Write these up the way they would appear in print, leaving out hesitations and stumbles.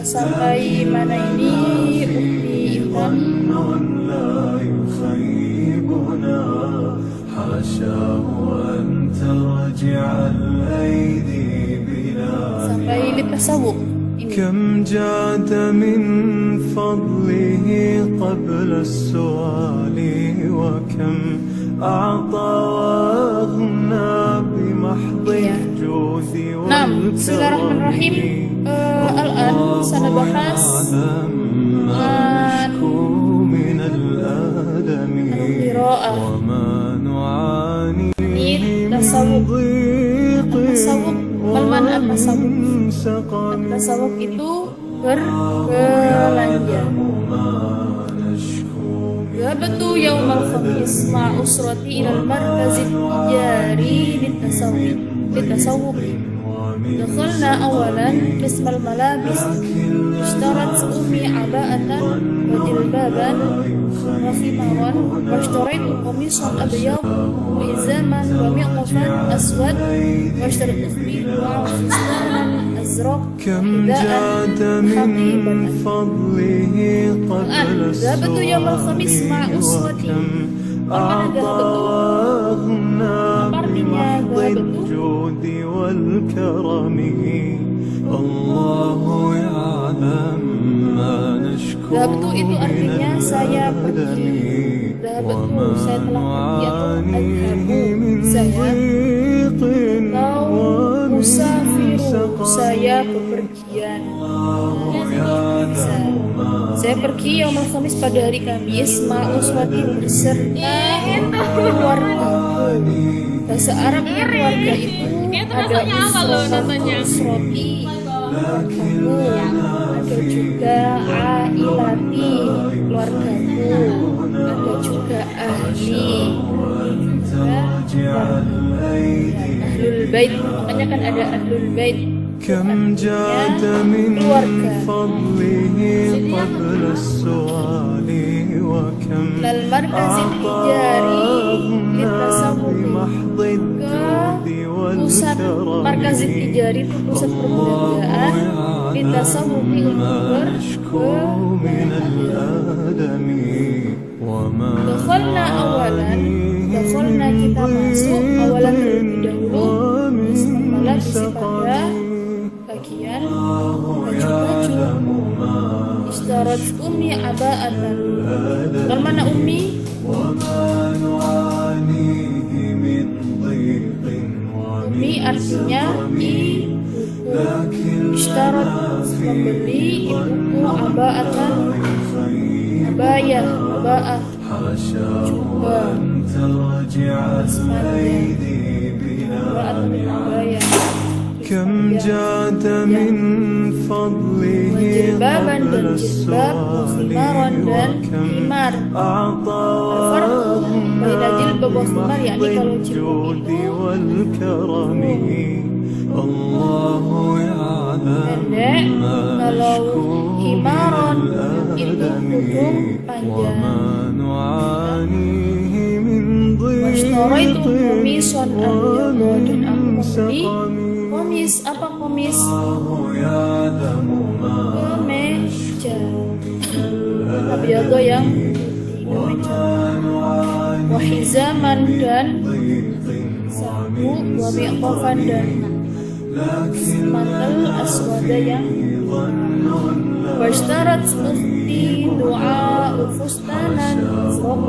Sampai mana ini Ukti Intan? Sampai litasawuf ini. كم جاد من فضله قبل السؤال وكم أعطى وأغنى بمحض الجود Bismillahirrahmanirrahim. Al-an sana bahas من الآلم وما نعاني من ضيق Tasawuf itu berbelanja. Ghabatu yaumal khamis ma'usrati ilal markazit tijari litasawuf. Dakhalna awalan qismal malabis ishtarat ummi aba'atan wa jilbaban wa khimaran wa ishtaraitu qamisan abyad wa izaman wa mi'qafan aswad wa ishtarat ukhti wa fustanan azraq كم جاد من فضله قبل Ghabatu yaumal khamis ma'usrati. أعطى وأغنى بمحض الجود والكرم الله يعلم ما نشكو Ghabatu itu artinya saya pergi. Ghabatu saya telah pergi atau adhabu saya musafiru saya bepergian. Saya pergi yaumul khamis pada hari Kamis ma'uswati beserta keluarga. Bahasa Arabnya keluarga itu ada usroti, kamu, ada juga ailati, keluargaku, ada juga ahli, ahlul bait. Makanya kan ada ahlul bait. كم جاد من فضله قبل السؤال وكم أعطى بمحض الجود pusat والكرم markaz tijari itu pusat perbelanjaan litasawuf من الآلم وما Dakhalna awalan, dakhalna kita masuk awalan terlebih dahulu malam pada bagian baju-baju. Istarat ummi aba'atan. Kalau mana ummi? Ummi artinya ibuku. Istarat membeli ibuku aba'atan, abaya, aba'ah, jubah, abaya. كم جاد من فضله Jilbaban dan قبل jilbab, السؤال khimaran dan وكم khimar. أعطى Beda jilbab wa khimar, yakni kalau jilbab الجود itu والكرم الله يعلم pendek, ما kalau نشكو من khimaron itu الألم kudung panjang. وما نعانيه من Washtaraitu ضيق qamisan abyad, dan aku membeli ومن komis. Apa komis? Kemeja abyado yang kemeja. Wahizaman dan sabu, wa mi'qafan dan mantel aswada yang washtarat ukhti du'a fustanan azraq.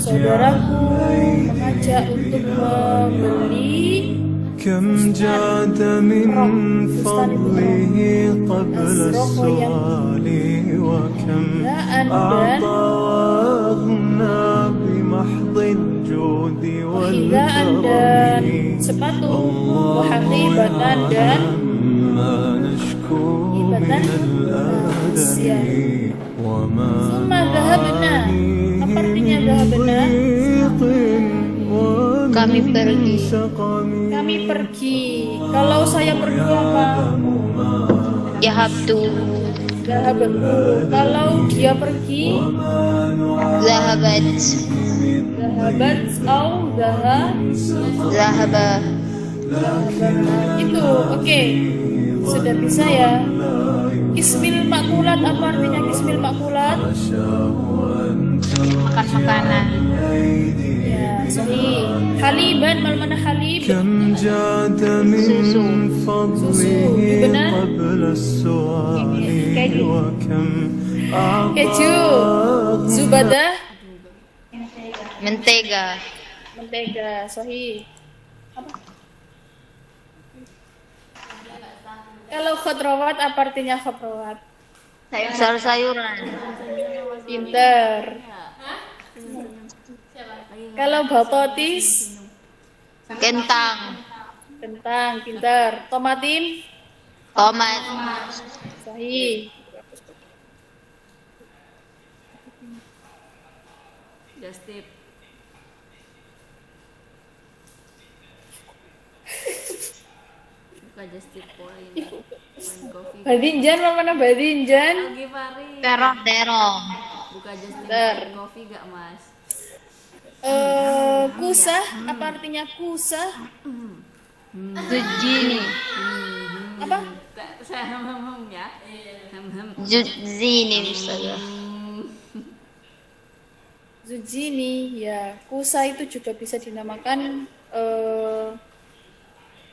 Saudaraku mengajak untuk membeli كم جاد من فضله قبل السؤال وكم أعطى وأغنى بمحض الجود hidaan dan والكرم sepatu, wahakibatan dan ما نشكو من الآلم وما summa dhahabna. Apa artinya dhahabna? Kami pergi. Kami pergi. Kalau saya pergi apa? Yahabtu. Dhahabatu. Kalau dia pergi, Zahabat. dhahabat atau Zahaba. itu. Oke, sudah bisa ya. Ismil makulat, apa artinya ismil makulat? Makan makanan. Ya, sahih. Haliban, mal mana halib? كم جاد من فضله قبل السؤال وكم Keju. Zubadah, Mentega. mentega, sahih. Apa? Kalau khotrawat, apa artinya khotrawat? Sayur-sayuran. Pinter. Kalau batotis, Kentang. kentang, pinter. Tomatin, Tomat. sahih. Just tip. Buka just tip point. Point coffee. Badinjan, mana badinjan? Lagi Fari. Terong. Buka just tip Bentar. point coffee gak mas? Kusah, apa artinya kusah? Zucchini. Apa? Saya ya. Zucchini bisa ya. Zucchini, ya. Kusa itu juga bisa dinamakan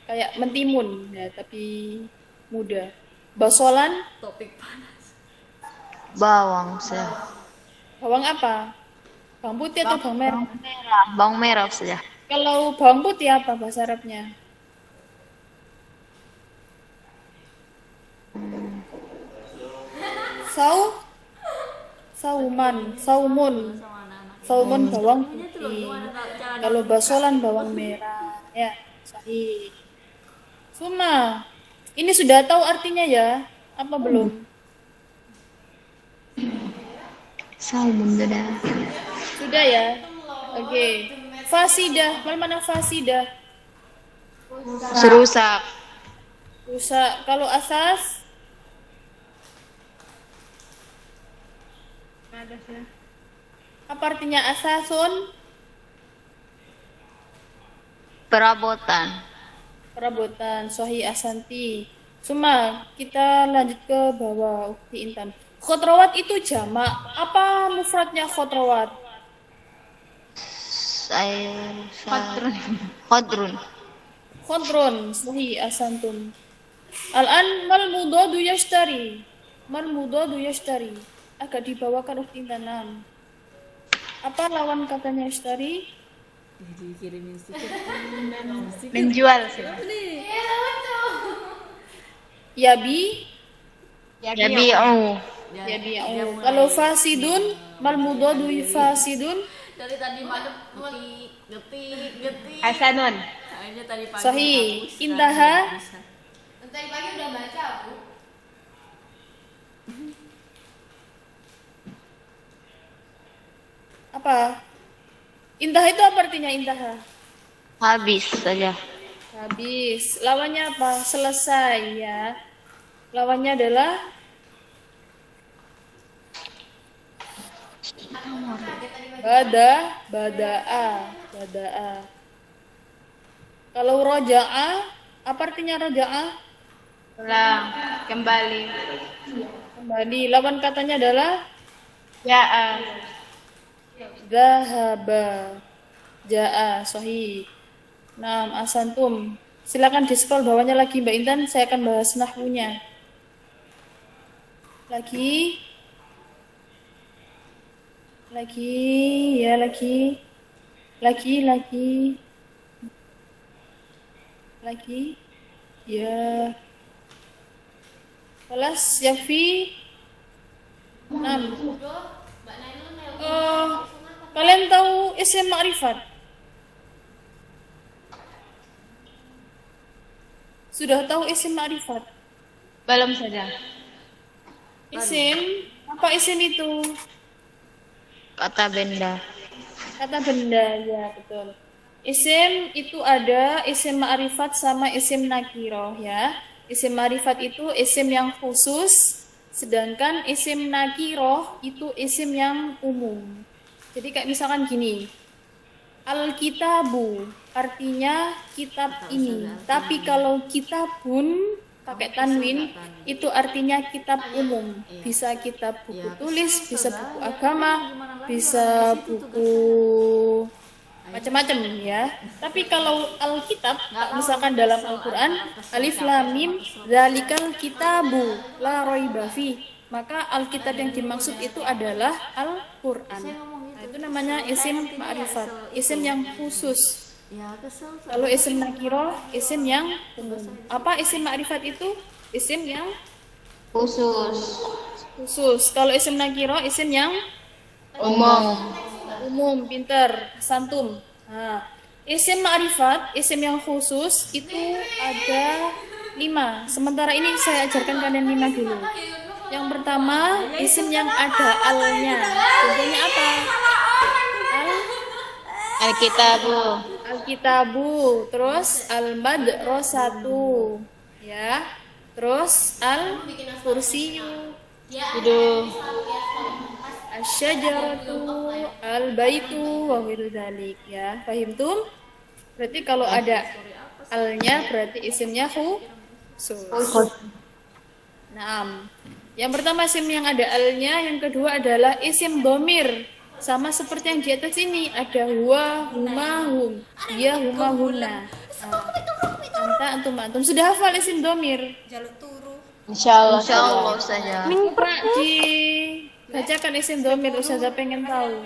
kayak mentimun, ya, tapi muda. Basolan, Topik panas. Bawang saya. bawang apa? Bawang putih atau bawang merah? Bawang merah saja. Kalau bawang putih apa bahasa Arabnya? Saumun, saumun bawang putih. Kalau basolan bawang merah, ya, sahih. Suma, ini sudah tahu artinya ya? Apa belum? Salmon sudah. Sudah ya? Oke. Fasidah, mana fasidah? Serusak. Rusak. Kalau asas? Apa artinya asasun? Perabotan. Perabotan, sahih asanti. Suma, kita lanjut ke bawah, Ukti Intan. Khotrawat itu jamak. Apa mufradnya khotrawat? Khodrun. Khodron, sahih asantum. Al-an mal mudadu yashtari. Mal mudadu yashtari. Agak dibawakan Ukti Intan. Apa lawan katanya yashtari? Dikirimin sedikit. Menjual sih. Yabi, Yabi'u. yabi'u. Kalau fasidun, mal mudadu fasidun. Dari tadi malam getik. Hasanun. Akhirnya tadi pagi. Sahih. hapus, Intaha. sekarang bisa. Tadi pagi udah baca, Bu. Apa? Intaha itu apa artinya intaha? Habis saja. Habis. Lawannya apa? Selesai ya. Lawannya adalah bada'a. Kalau roja'a, apa artinya roja'a? Pulang. Kembali. Kembali. Lawan katanya adalah Ya. Zahaba. Ja'a, sahih. Naam, asantum. Silakan di scroll bawahnya lagi Mbak Intan, saya akan bahas nahwunya. Lagi. Ya, lagi. Ya. Kelas Yafi. Naam. Kalian tahu isim ma'rifat? Sudah tahu isim ma'rifat? Belum saja. Isim, apa isim itu? Kata benda. Kata benda, ya betul. Isim itu ada isim ma'rifat sama isim nakiroh ya. Isim ma'rifat itu isim yang khusus, sedangkan isim nakiroh itu isim yang umum. Jadi kayak misalkan gini, Alkitabu artinya kitab ini. Tapi kalau kitabun pakai tanwin itu artinya kitab umum. Bisa kitab buku tulis, bisa buku agama, bisa buku macam-macam ya. Tapi kalau Alkitab, misalkan dalam Al-Qur'an, alif lam mim zalikal kitabu la raiba fi, maka Alkitab yang dimaksud itu adalah Al-Qur'an. Nah, itu namanya isim ma'rifat, isim yang khusus. Ya kesel. Kalau isim nakiro, isim yang umum. Apa isim ma'rifat itu? Isim yang Khusus. khusus. Kalau isim nakiro, isim yang Umum. umum. Pinter, santum. Nah, isim ma'rifat, isim yang khusus itu ada 5. Sementara ini saya ajarkan kalian 5 dulu. Yang pertama, isim yang ada alnya. Contohnya apa? Alkitabu. Alkitabu, terus al-madrasatu, ya. Terus al-kursiyu, Hidup. asyajaratu, al-baitu, wa ghairu dzalik, ya. Fahimtum? Berarti kalau ada alnya berarti isimnya khusus. Naam. Yang pertama isim yang ada alnya, yang kedua adalah isim domir. Sama seperti yang di atas ini, ada huwa, huma, hum, dia, huma, huna. Anta, antum. Sudah hafal isim domir? Insyaallah. Insyaallah saja. Minta dibacakan isim domir, Ustazah pengen tahu.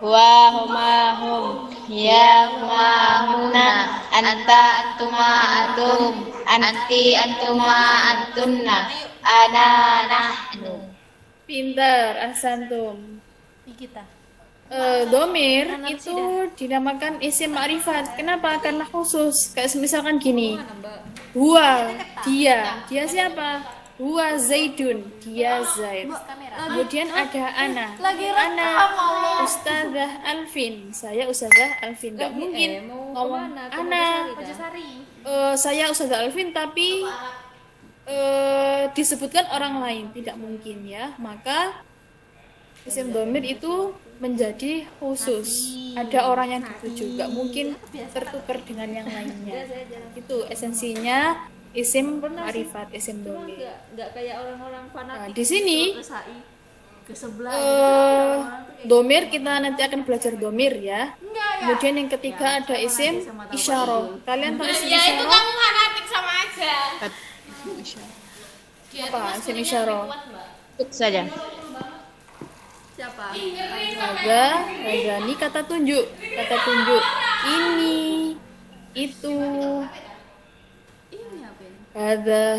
Wa huma hum. Ya huma huna. Anta antuma antum. Anti antuma antunna. Ana nahnu. Pintar, ahsantum. Kita. Domir itu dinamakan isim ma'rifat. Kenapa? Karena khusus. Kayak misalkan gini. Huwa, dia. Dia siapa? Huwa Zaidun. Dia Zaid. Kemudian ada ana. Ana Ustazah Alvin. Saya Ustazah Alvin. Gak mungkin ngomong ana. Saya Ustazah Alvin tapi disebutkan orang lain. Tidak mungkin ya. Maka isim domir itu menjadi khusus. Ada orang yang dituju, gak mungkin tertukar dengan yang lainnya. Itu esensinya isim ma'rifat, isim domir. Enggak kayak orang-orang fanatik. Nah, di sini ke sebelah domir kita nanti akan belajar domir ya. Kemudian yang ketiga ada isim isyarah. Kalian tahu isim isyarah? fanatik sama aja. Apa isim isyarah? Itu saja. siapa? Ada ini kata tunjuk. Kata tunjuk. Ini, itu. Ini apa ini?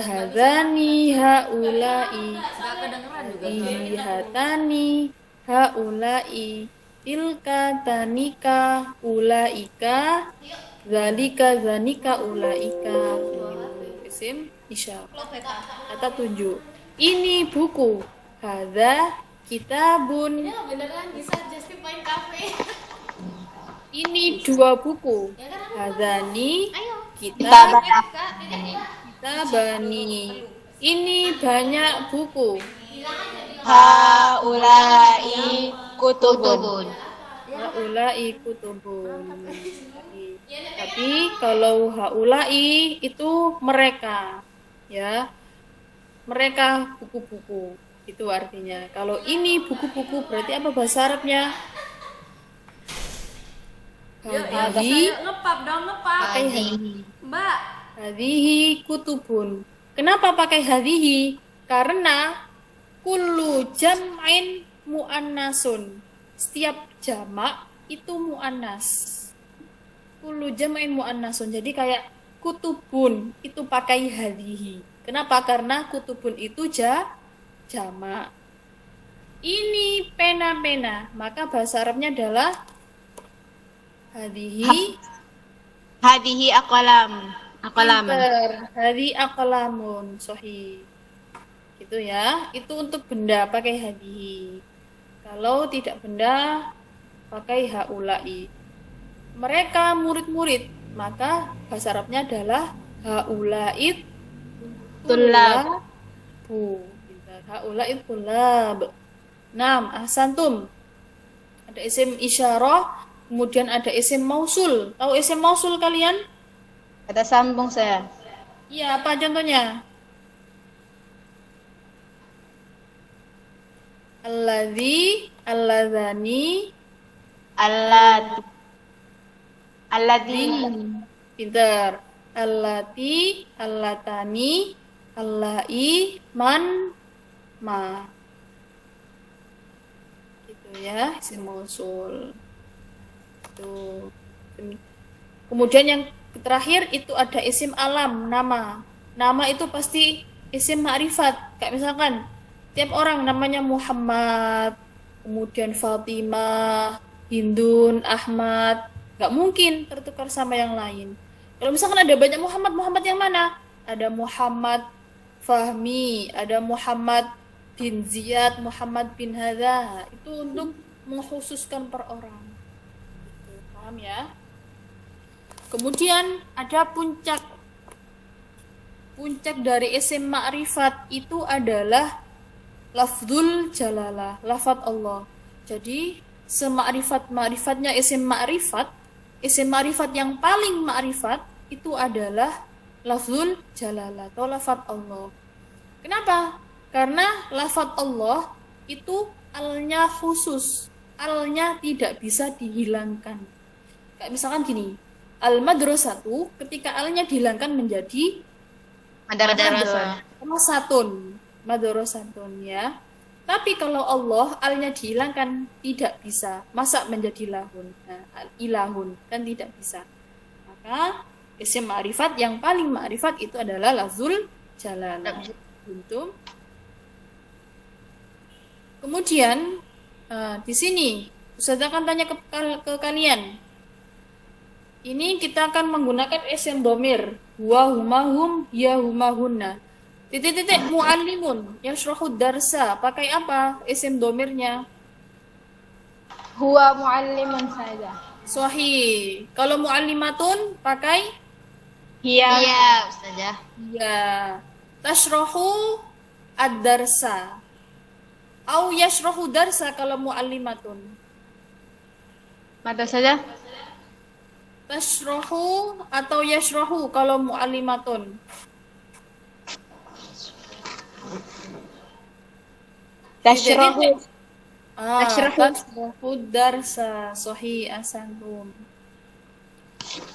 Hadani, haulai. Enggak kedengeran juga. Lihatani, haulai. Tilka, tanika, ulaika. Zalika, zanika, ulaika. Isim isyarah. Kata tunjuk. Ini buku. Hadza kitabun. Beneran bisa justify cafe. Ini 2 buku. Hadzani Kita kitabani. Ini banyak buku. haulai kutubun. Haulai kutubun. Tapi kalau haulai itu mereka, ya. Mereka buku-buku. Itu artinya. Kalau ini buku-buku berarti apa bahasa Arabnya? Hadihi, Ngepap dong, ngepap. pakai hadihi. Mbak, Hadihi kutubun. Kenapa pakai hadihi? Karena kullu jam'in muannasun. Setiap jamak itu muannas. Kullu jam'in muannasun. Jadi kayak kutubun itu pakai hadihi. Kenapa? Karena kutubun itu jamak. Ini pena-pena, maka bahasa Arabnya adalah hadihi. Hadihi aqlam. Aqlaman. Pinter. Hadi aqlamun. Sahih. Gitu ya. Itu untuk benda pakai hadihi. Kalau tidak benda pakai haulai. Mereka murid-murid, maka bahasa Arabnya adalah haulait Tulab. bu. Haulait tulab. 6. Ahsantum. Ada isim isyarah Kemudian ada isim mausul. Tahu isim mausul kalian? Kata sambung saya. Iya, apa contohnya? Alladzi, alladzani, Allati. Allati. pinter. Allati, allatani, allai, man, ma. Gitu ya, isim mausul. Tuh. Kemudian yang terakhir itu ada isim alam, nama. Nama itu pasti isim ma'rifat. Kayak misalkan tiap orang namanya Muhammad, kemudian Fatimah, Hindun, Ahmad. Nggak mungkin tertukar sama yang lain. Kalau misalkan ada banyak Muhammad, Muhammad yang mana? Ada Muhammad Fahmi, ada Muhammad bin Ziyad, Muhammad bin Hadza. Itu untuk mengkhususkan per orang. Paham ya? Kemudian ada puncak. Puncak dari isim ma'rifat itu adalah lafzul jalalah, lafaz Allah. Jadi sema'rifat-ma'rifatnya isim ma'rifat yang paling ma'rifat itu adalah lafzul jalalah atau lafaz Allah. Kenapa? Karena lafaz Allah itu alnya khusus, alnya tidak bisa dihilangkan. Kayak misalkan gini, al-madrasatu ketika alnya dihilangkan menjadi madrasatun, madrasatun ya. Tapi kalau Allah alnya dihilangkan tidak bisa, masa menjadi lahun, ilahun kan tidak bisa. Maka isim ma'rifat yang paling ma'rifat itu adalah lafzul jalalah. Untuk kemudian di sini Ustaz akan tanya ke kalian. Ini kita akan menggunakan isim domir. Huwa, huma, hum, ya, huma, hunna. Titik-titik mu'allimun. Yashrahud darsa. Pakai apa isim domirnya? Huwa muallimun saja. Sahih. Kalau mu'allimatun pakai? Hiya. Iya, Ustazah. Ya. Tashrahu ad-darsa. Au yashrahu darsa kalau mu'allimatun. Mata saja. Tashrahu atau yashrahu kalau mu'allimatun. Tashrahu. Tashrahu darsa. Sahih asantum.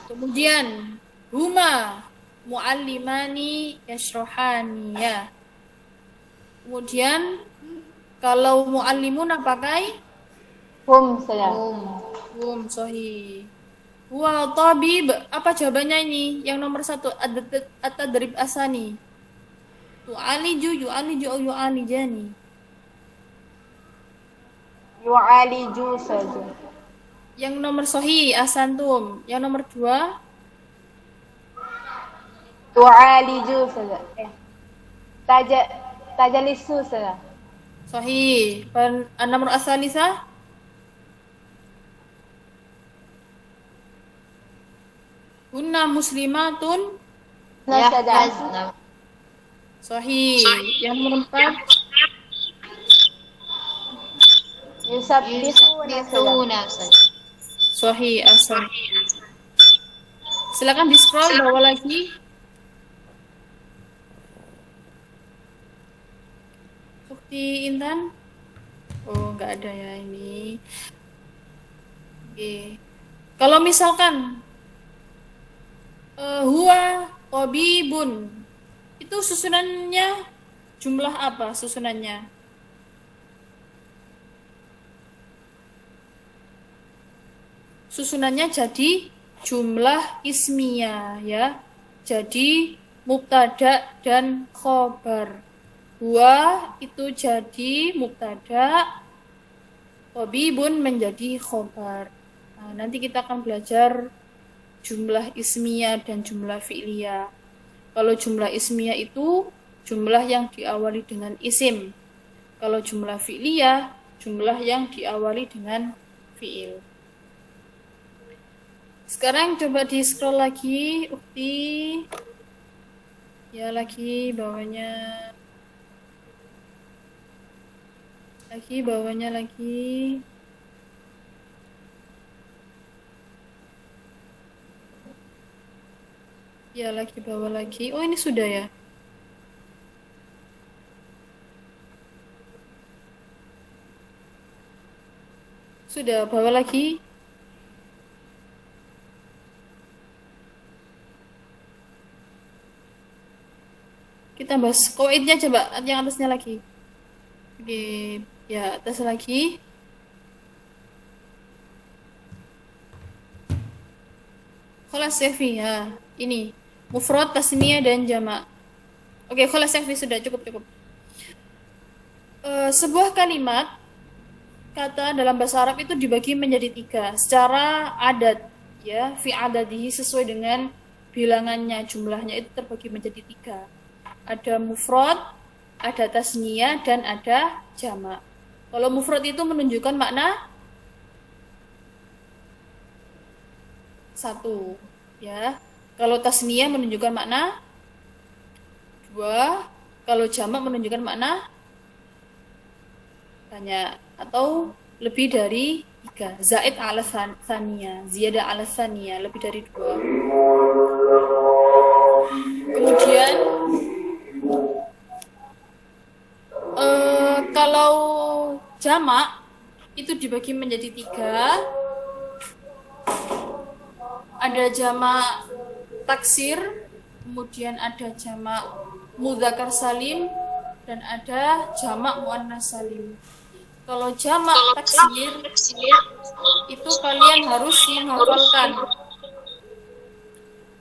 Kemudian huma mu'allimani yashrahani ya. Kemudian kalau mu'allimuna pakai Hum saja. sahih. Huwa tabib. Apa jawabannya ini? Yang nomor 1 at-tadrib asani. Tu'aliju, yu'aliju, yu'alijani. Yu'aliju saja. Yang nomor sahih asantum. Yang nomor 2 Tu'aliju saja. Tajalisu saja. sahih. Nomor asalisa hunna muslimatun. Nah saja. Sahih. Yang nomor 4 Yusabbihuna saja. Yusabihuna, Ustazah. sahih asal. Silakan di scroll bawah lagi. Bukti Intan. Oh, nggak ada ya ini. Oke. Kalau misalkan huwa tabibun itu susunannya jumlah apa susunannya? Susunannya jadi jumlah ismiyah ya. Jadi mubtada dan khobar. Huwa itu jadi mubtada, tabibun menjadi khobar. Nah, nanti kita akan belajar jumlah ismiyah dan jumlah fi'liyah. Kalau jumlah ismiyah itu jumlah yang diawali dengan isim. Kalau jumlah fi'liyah, jumlah yang diawali dengan fi'il. Sekarang coba di scroll lagi, Ukti. Ya, lagi bawahnya. Lagi bawahnya lagi. Ya, lagi bawah lagi. Oh, ini sudah ya. Sudah, bawah lagi. Kita bahas koidnya coba, yang atasnya lagi. Oke, ya atas lagi. Kholas Sefi ya, ini mufrad, tasniyah dan jamak. Oke, kholas Sefi sudah cukup. Sebuah kalimat kata dalam bahasa Arab itu dibagi menjadi 3 secara adat ya, fi adadihi, sesuai dengan bilangannya, jumlahnya itu terbagi menjadi 3. Ada mufrad, ada tasniyah, dan ada jamak. Kalau mufrad itu menunjukkan makna 1 ya. Kalau tasniyah menunjukkan makna 2. Kalau jamak menunjukkan makna banyak atau lebih dari 3. Zaid ala tsaniyah, ziyada ala tsaniyah, lebih dari 2. Kemudian kalau jamak itu dibagi menjadi 3. Ada jamak taksir, kemudian ada jamak mudzakkar salim, dan ada jamak muannas salim. Kalau jamak taksir itu kalian harus menghafalkan.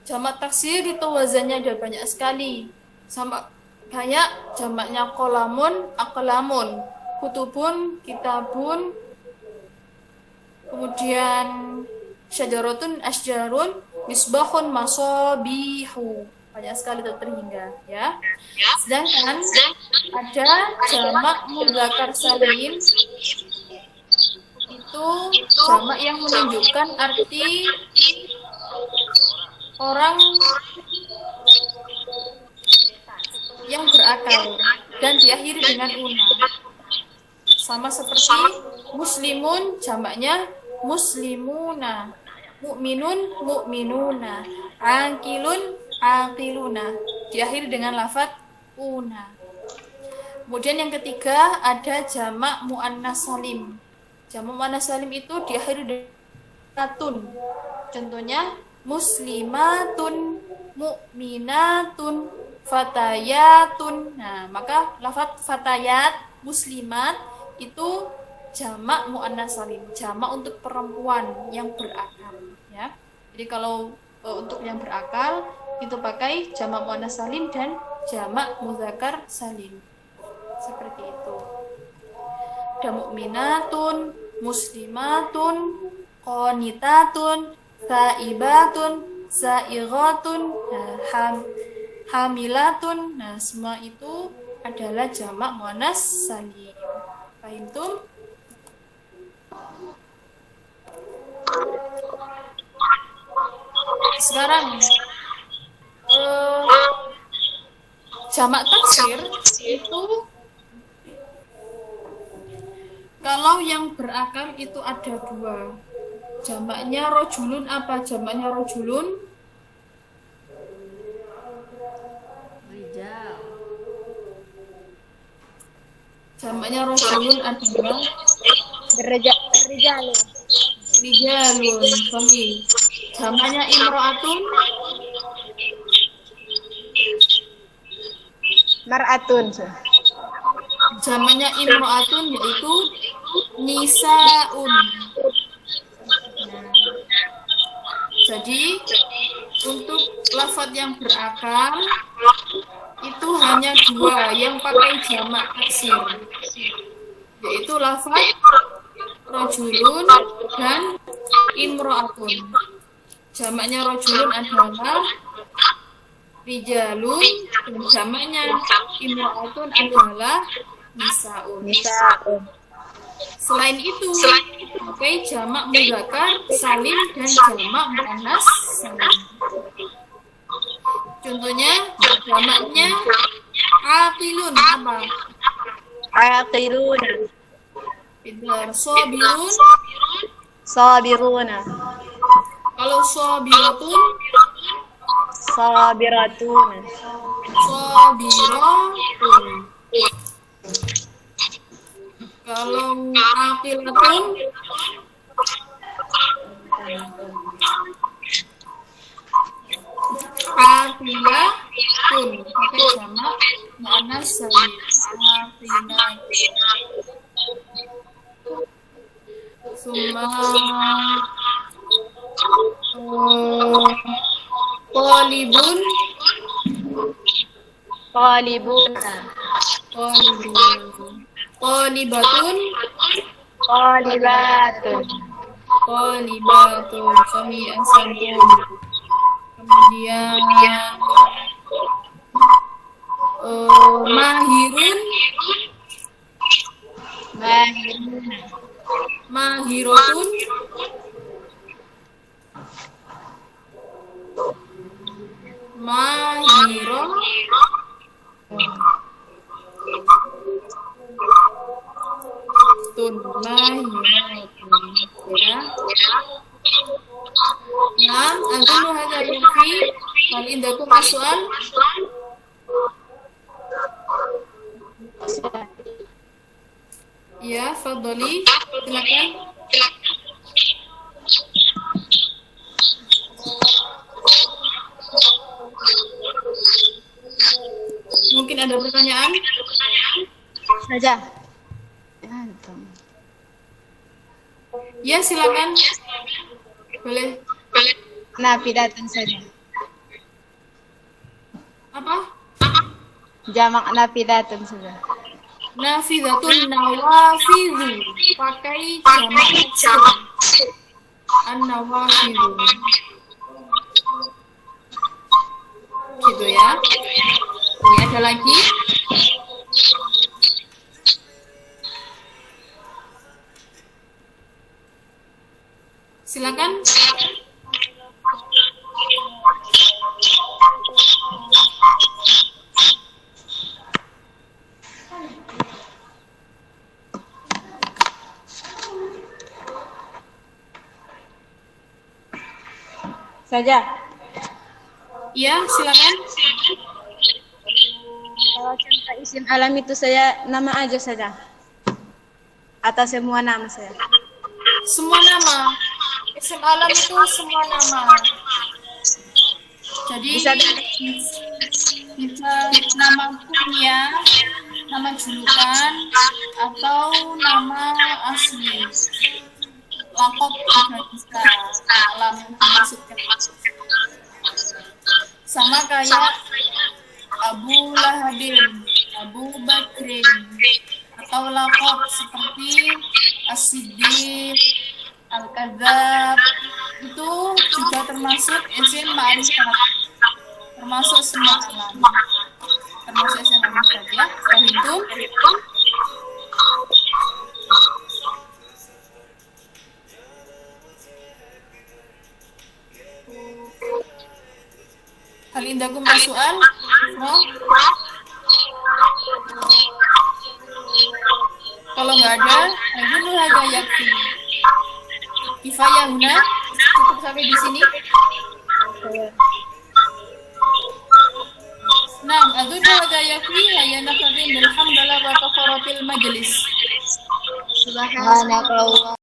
Jamak taksir itu wazannya ada banyak sekali. Sama kayak jamaknya qolamun, aqlamun, kutubun, kitabun, kemudian syajaratun, asjarun, misbahun, masabihu. Banyak sekali terhingga ya. Sedangkan ada jamak mudzakkar salim, itu jamak yang menunjukkan arti orang yang berakal dan diakhiri dengan una. Sama seperti muslimun, jamaknya muslimuna, mukminun, mukminuna, aqilun, aqiluna, diakhiri dengan lafaz una. Kemudian yang ketiga ada jamak muannas salim. Jamak muannas salim itu diakhiri dengan tun. Contohnya muslimatun, mukminatun, fatayatun. Nah, maka lafaz fatayat, muslimat itu jamak muannas salim, jamak untuk perempuan yang berakal ya. Jadi kalau untuk yang berakal itu pakai jamak muannas salim dan jamak mudzakkar salim. Seperti itu. Ada mukminatun, muslimatun, qanitatun, saibatun, saighatun, hamilatun. Nah, semua itu adalah jamak muannas salim. Paham tuh? Sekarang jamak taksir itu kalau yang berakal itu ada 2. Jamaknya rojulun. Apa jamaknya rojulun? Rijal. Jamaknya rojulun adalah Rijalun. rijalun. Sorry. Jamaknya imro'atun. Mar'atun. Jamaknya imro'atun yaitu nisaun. Nah, jadi untuk lafaz yang berakal itu hanya 2 yang pakai jamak taksir, yaitu lafaz rojulun dan imro'atun. Jamaknya rojulun adalah rijalun, dan jamaknya imro'atun adalah nisaun. Selain itu, pakai jamak mudzakkar salim dan jamak muannas salim. Contohnya jamaknya aqilun. Apa? Aqiluna. Pintar. Sabirun. Sabiruna. Kalau sabiratun, Sabiratun. Sabiratun. Kalau aqilatun, aqilatun pakai jamak muannas salim. Aqilat. Summa qalibun, Qalibun. qalibun. Qalibatun, Qalibatun. qalibatun. Sami asantun. Kemudian mahirun, Mahirun. mahirotun, mahiro, tun, mahirotun. Ya. Nah, antum hada fi hal indakum soal. Ya, fadhali, silakan. Mungkin ada pertanyaan? Saja. Ya, silakan. Boleh. Nafidatun saja. Apa? Jamak nafidatun saja. Nafidatun, nawafidhu. Pakai jamak taksir. An-nawafidhu. Gitu ya. Ini ada lagi. Silakan. Saja. Ya, silakan. Kalau contoh isim alam itu saya nama aja saja. Atau semua nama saya. Semua nama. Isim alam itu semua nama. Jadi bisa nama kunyah, nama julukan, atau nama asli. Lakop juga bisa. Alam maksudnya. Sama kayak Abu Lahabin, Abu Bakrin, atau lakop seperti As-Siddiq, Al-Kadzab, itu juga termasuk isim ma'rifat, termasuk semua alam, termasuk isim ma'rifat ya. Fahimtum? Hal indakum soal? No? Kalau nggak ada, dulu aja yakfi. Kifayah huna, cukup sampai di sini. Nah, adunu aja yakfi, hayana fadin bilhamdalillah wa kafaratil majlis. Subhanallah.